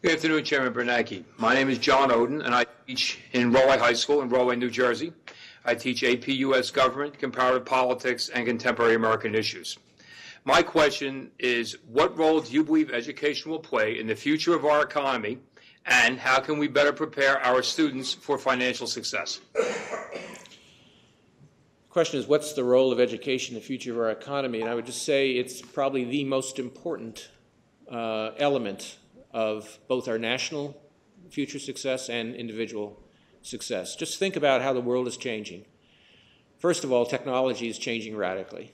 Good afternoon, Chairman Bernanke. My name is John Oden, and I teach in Rahway High School in Rahway, New Jersey. I teach AP U.S. Government, Comparative Politics, and Contemporary American Issues. My question is, what role do you believe education will play in the future of our economy, and how can we better prepare our students for financial success? The question is, what's the role of education in the future of our economy? And I would just say it's probably the most important element of both our national future success and individual success. Just think about how the world is changing. First of all, technology is changing radically.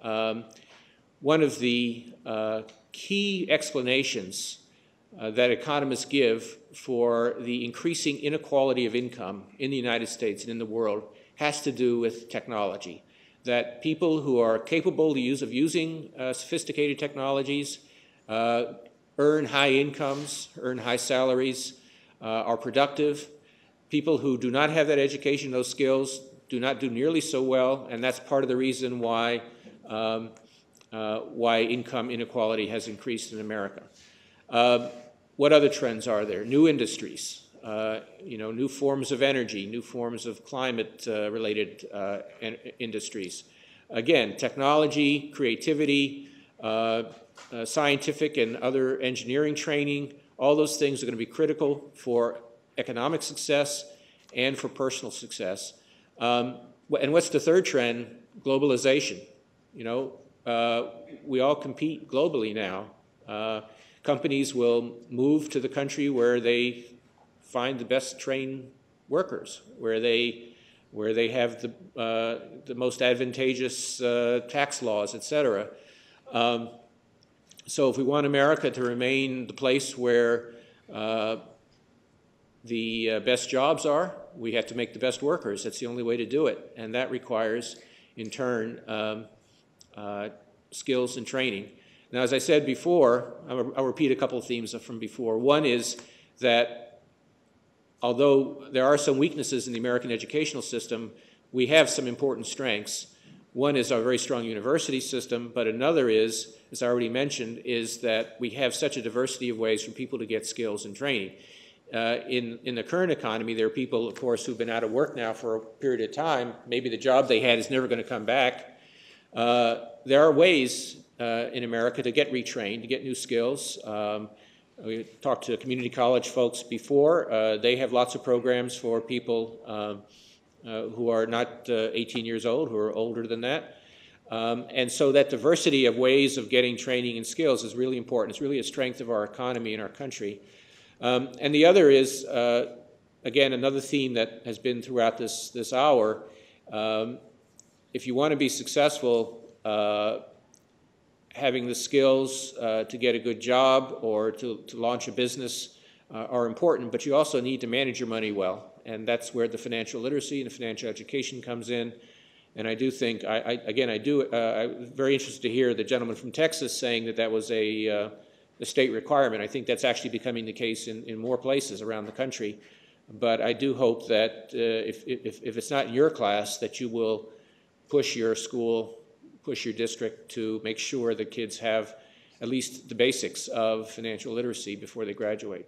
One of the key explanations that economists give for the increasing inequality of income in the United States and in the world has to do with technology. That people who are capable of using sophisticated technologies earn high incomes, earn high salaries, are productive. People who do not have that education, those skills, do not do nearly so well, and that's part of the reason why income inequality has increased in America. What other trends are there? New industries, new forms of energy, new forms of climate-related industries. Again, technology, creativity, scientific and other engineering training, all those things are going to be critical for economic success and for personal success. And what's the third trend? Globalization. We all compete globally now. Companies will move to the country where they find the best trained workers, where they have the most advantageous tax laws, et cetera. So if we want America to remain the place where the best jobs are, we have to make the best workers. That's the only way to do it. And that requires, in turn, skills and training. Now, as I said before, I'll repeat a couple of themes from before. One is that although there are some weaknesses in the American educational system, we have some important strengths. One is our very strong university system, but another is, as I already mentioned, is that we have such a diversity of ways for people to get skills and training. In the current economy, there are people, of course, who've been out of work now for a period of time. Maybe the job they had is never going to come back. There are ways in America to get retrained, to get new skills. We talked to community college folks before. They have lots of programs for people who are not 18 years old, who are older than that. And so that diversity of ways of getting training and skills is really important. It's really a strength of our economy and our country. And the other is, again, another theme that has been throughout this hour. If you want to be successful, having the skills to get a good job or to launch a business are important, but you also need to manage your money well. And that's where the financial literacy and the financial education comes in. And I do think, I'm very interested to hear the gentleman from Texas saying that that was a state requirement. I think that's actually becoming the case in more places around the country. But I do hope that if it's not in your class, that you will push your school, push your district to make sure that kids have at least the basics of financial literacy before they graduate.